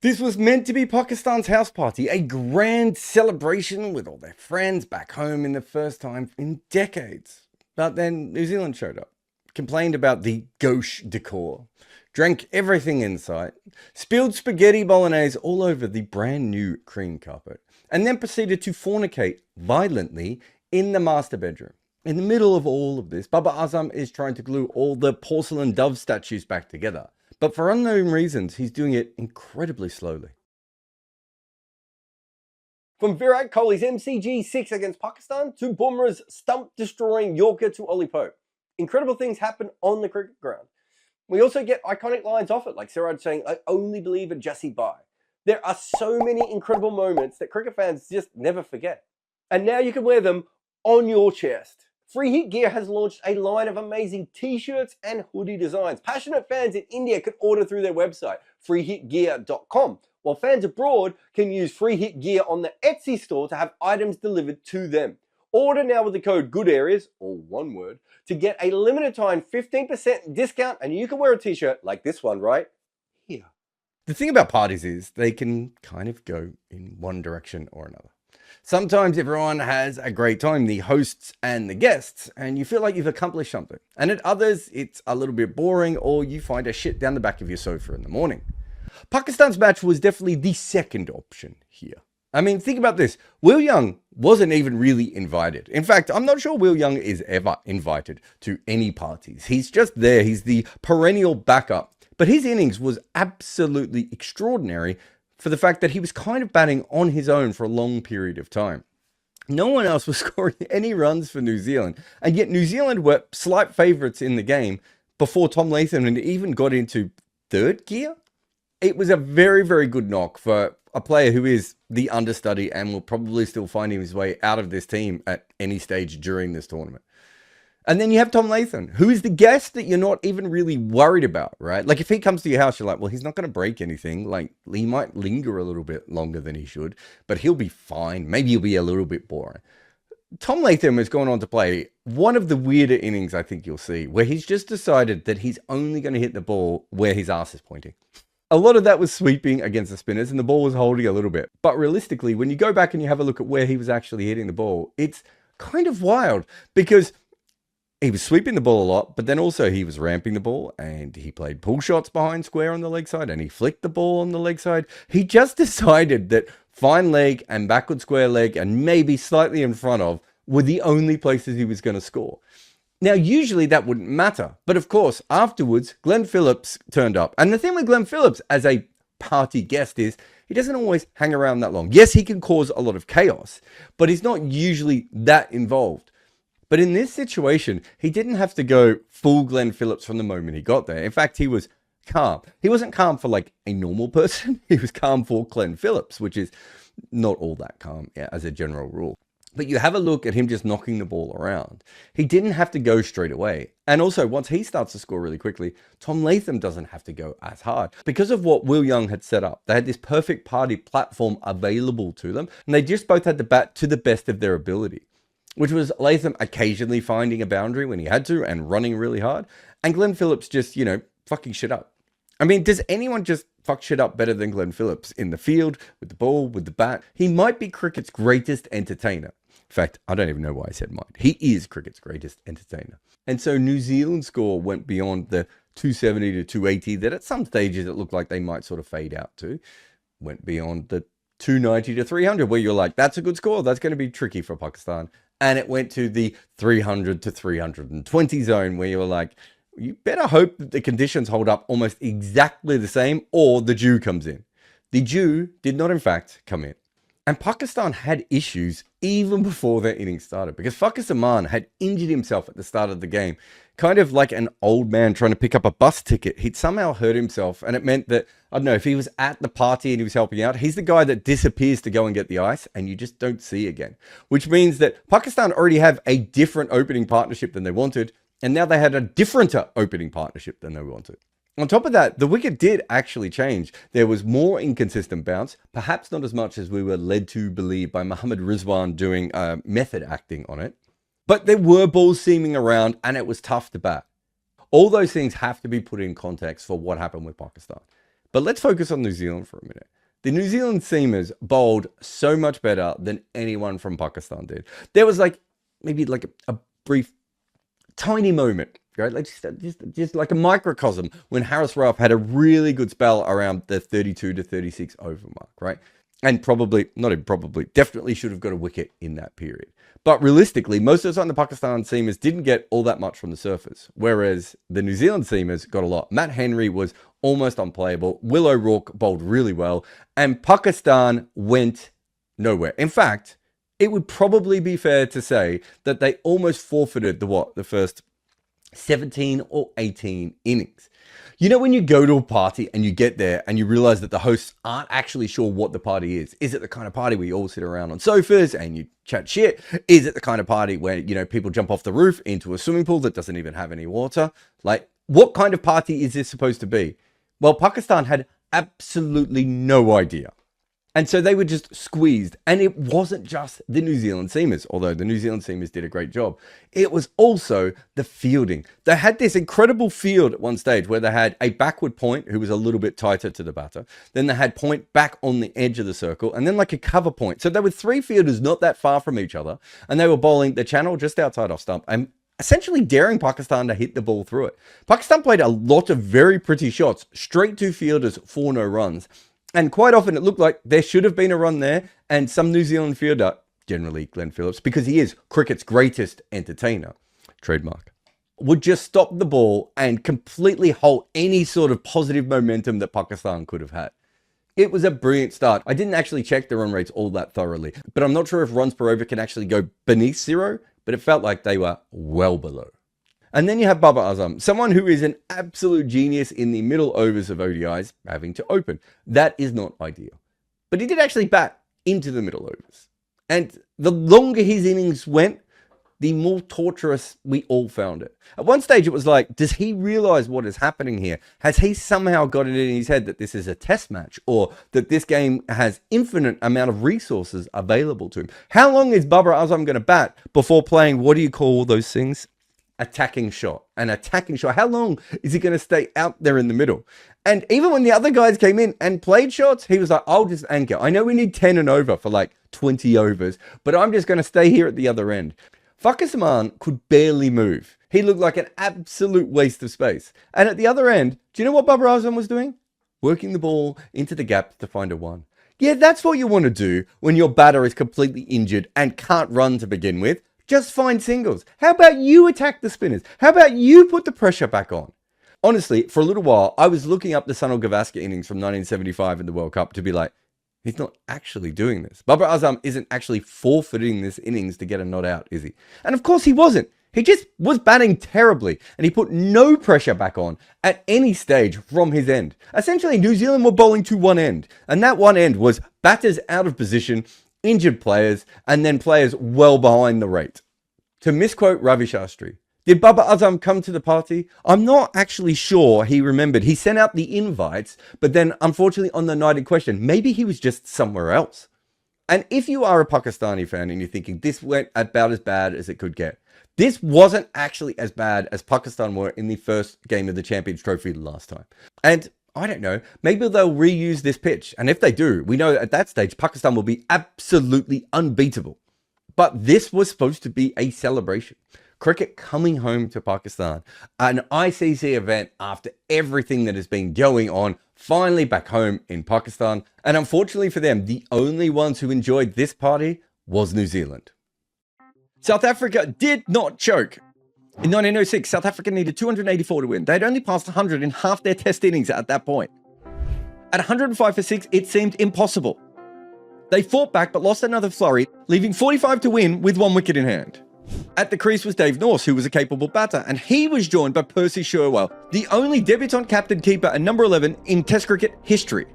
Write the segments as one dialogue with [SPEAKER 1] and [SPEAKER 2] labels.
[SPEAKER 1] This was meant to be Pakistan's house party, a grand celebration with all their friends back home in the first time in decades. But then New Zealand showed up, complained about the gauche decor, drank everything in sight, spilled spaghetti bolognese all over the brand new cream carpet, and then proceeded to fornicate violently in the master bedroom. In the middle of all of this, Babar Azam is trying to glue all the porcelain dove statues back together. But for unknown reasons, he's doing it incredibly slowly.
[SPEAKER 2] From Virat Kohli's MCG6 against Pakistan to Bumrah's stump-destroying Yorker to Ollie Pope. Incredible things happen on the cricket ground. We also get iconic lines off it, like Jarrod saying, "I only believe in Jassie Bye." There are so many incredible moments that cricket fans just never forget. And now you can wear them on your chest. Free Hit Gear has launched a line of amazing t-shirts and hoodie designs. Passionate fans in India can order through their website, freehitgear.com, while fans abroad can use Free Hit Gear on the Etsy store to have items delivered to them. Order now with the code GOODAREAS, all one word, to get a limited time 15% discount, and you can wear a t-shirt like this one right here.
[SPEAKER 1] The thing about parties is they can kind of go in one direction or another. Sometimes everyone has a great time, the hosts and the guests, and you feel like you've accomplished something. And at others, it's a little bit boring, or you find a shit down the back of your sofa in the morning. Pakistan's match was definitely the second option here. I mean, think about this. Will Young wasn't even really invited. In fact, I'm not sure Will Young is ever invited to any parties. He's just there. He's the perennial backup. But his innings was absolutely extraordinary for the fact that he was kind of batting on his own for a long period of time. No one else was scoring any runs for New Zealand, and yet New Zealand were slight favourites in the game before Tom Latham had even got into third gear. It was a very, very good knock for a player who is the understudy and will probably still find his way out of this team at any stage during this tournament. And then you have Tom Latham, who is the guest that you're not even really worried about, right? Like if he comes to your house, you're like, well, he's not going to break anything. Like he might linger a little bit longer than he should, but he'll be fine. Maybe he'll be a little bit boring. Tom Latham has gone on to play one of the weirder innings I think you'll see, where he's just decided that he's only going to hit the ball where his ass is pointing. A lot of that was sweeping against the spinners and the ball was holding a little bit. But realistically, when you go back and you have a look at where he was actually hitting the ball, it's kind of wild because he was sweeping the ball a lot, but then also he was ramping the ball and he played pull shots behind square on the leg side and he flicked the ball on the leg side. He just decided that fine leg and backward square leg and maybe slightly in front of were the only places he was going to score. Now, usually that wouldn't matter. But of course, afterwards, Glenn Phillips turned up. And the thing with Glenn Phillips as a party guest is he doesn't always hang around that long. Yes, he can cause a lot of chaos, but he's not usually that involved. But in this situation, he didn't have to go full Glenn Phillips from the moment he got there. In fact, he was calm. He wasn't calm for like a normal person. He was calm for Glenn Phillips, which is not all that calm as a general rule. But you have a look at him just knocking the ball around. He didn't have to go straight away. And also, once he starts to score really quickly, Tom Latham doesn't have to go as hard. Because of what Will Young had set up, they had this perfect party platform available to them. And they just both had to bat to the best of their ability, which was Latham occasionally finding a boundary when he had to and running really hard. And Glenn Phillips just, fucking shit up. I mean, does anyone just fuck shit up better than Glenn Phillips in the field, with the ball, with the bat? He might be cricket's greatest entertainer. In fact, I don't even know why I said might. He is cricket's greatest entertainer. And so New Zealand's score went beyond the 270 to 280 that at some stages it looked like they might sort of fade out to. Went beyond the 290 to 300 where you're like, that's a good score. That's going to be tricky for Pakistan. And it went to the 300 to 320 zone where you're like, you better hope that the conditions hold up almost exactly the same or the dew comes in. The dew did not in fact come in. And Pakistan had issues even before their innings started because Fakhar Zaman had injured himself at the start of the game, kind of like an old man trying to pick up a bus ticket. He'd somehow hurt himself, and it meant that, I don't know, if he was at the party and he was helping out, he's the guy that disappears to go and get the ice and you just don't see again, which means that Pakistan already have a different opening partnership than they wanted, and now they had a differenter opening partnership than they wanted. On top of that, the wicket did actually change. There was more inconsistent bounce, perhaps not as much as we were led to believe by Mohammad Rizwan doing method acting on it. But there were balls seaming around and it was tough to bat. All those things have to be put in context for what happened with Pakistan. But let's focus on New Zealand for a minute. The New Zealand seamers bowled so much better than anyone from Pakistan did. There was maybe a brief, tiny moment, right? Like just like a microcosm when Harris Ruff had a really good spell around the 32 to 36 over mark, right? And definitely should have got a wicket in that period. But realistically, most of the time the Pakistan seamers didn't get all that much from the surface, whereas the New Zealand seamers got a lot. Matt Henry was almost unplayable. Will O'Rourke bowled really well, and Pakistan went nowhere. In fact, it would probably be fair to say that they almost forfeited the first 17 or 18 innings. You know, when you go to a party and you get there and you realize that the hosts aren't actually sure what the party is. Is it the kind of party where you all sit around on sofas and you chat shit? Is it the kind of party where, people jump off the roof into a swimming pool that doesn't even have any water? Like, what kind of party is this supposed to be? Well, Pakistan had absolutely no idea. And so they were just squeezed. And it wasn't just the New Zealand seamers, although the New Zealand seamers did a great job. It was also the fielding. They had this incredible field at one stage where they had a backward point who was a little bit tighter to the batter. Then they had point back on the edge of the circle, and then like a cover point. So there were three fielders not that far from each other, and they were bowling the channel just outside off stump and essentially daring Pakistan to hit the ball through it. Pakistan played a lot of very pretty shots, straight to fielders for no runs. And quite often it looked like there should have been a run there, and some New Zealand fielder, generally Glenn Phillips, because he is cricket's greatest entertainer, trademark, would just stop the ball and completely halt any sort of positive momentum that Pakistan could have had. It was a brilliant start. I didn't actually check the run rates all that thoroughly, but I'm not sure if runs per over can actually go beneath 0, but it felt like they were well below. And then you have Babar Azam, someone who is an absolute genius in the middle overs of ODIs, having to open. That is not ideal. But he did actually bat into the middle overs. And the longer his innings went, the more torturous we all found it. At one stage, it was like, does he realize what is happening here? Has he somehow got it in his head that this is a test match, or that this game has infinite amount of resources available to him? How long is Babar Azam going to bat before playing, what do you call those things? Attacking shot. An attacking shot. How long is he going to stay out there in the middle? And even when the other guys came in and played shots, he was like, I'll just anchor. I know we need 10 and over for like 20 overs, but I'm just going to stay here at the other end. Fakisman could barely move. He looked like an absolute waste of space. And at the other end, do you know what Babar Azam was doing? Working the ball into the gap to find a one. Yeah, that's what you want to do when your batter is completely injured and can't run to begin with. Just find singles. How about you attack the spinners? How about you put the pressure back on? Honestly, for a little while, I was looking up the Sunil Gavaskar innings from 1975 in the World Cup to be like, he's not actually doing this. Babar Azam isn't actually forfeiting this innings to get a not out, is he? And of course he wasn't. He just was batting terribly, and he put no pressure back on at any stage from his end. Essentially, New Zealand were bowling to one end, and that one end was batters out of position, injured players, and then players well behind the rate. To misquote Ravi Shastri, did Babar Azam come to the party? I'm not actually sure he remembered. He sent out the invites, but then unfortunately on the night in question, maybe he was just somewhere else. And if you are a Pakistani fan and you're thinking this went about as bad as it could get, this wasn't actually as bad as Pakistan were in the first game of the Champions Trophy last time. And I don't know, maybe they'll reuse this pitch. And if they do, we know at that stage, Pakistan will be absolutely unbeatable. But this was supposed to be a celebration. Cricket coming home to Pakistan. An ICC event after everything that has been going on, finally back home in Pakistan. And unfortunately for them, the only ones who enjoyed this party was New Zealand. South Africa did not choke. In 1906, South Africa needed 284 to win. They had only passed 100 in half their test innings at that point. At 105 for 6, it seemed impossible. They fought back but lost another flurry, leaving 45 to win with 1 wicket in hand. At the crease was Dave Norse, who was a capable batter, and he was joined by Percy Sherwell, the only debutant captain keeper and number 11 in Test cricket history.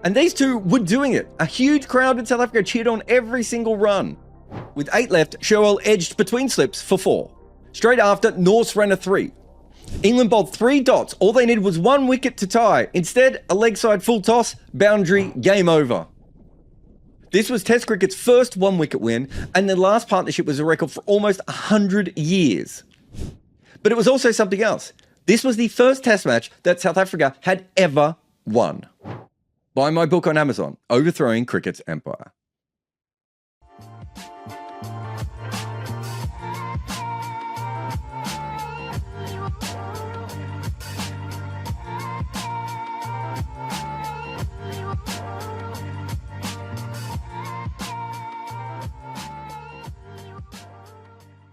[SPEAKER 1] And these two were doing it. A huge crowd in South Africa cheered on every single run. With 8 left, Sherwell edged between slips for 4. Straight after, Norse ran a 3. England bowled 3 dots. All they needed was 1 wicket to tie. Instead, a leg side full toss, boundary, game over. This was Test cricket's first 1 wicket win, and the last partnership was a record for almost 100 years. But it was also something else. This was the first Test match that South Africa had ever 1. Buy my book on Amazon, Overthrowing Cricket's Empire.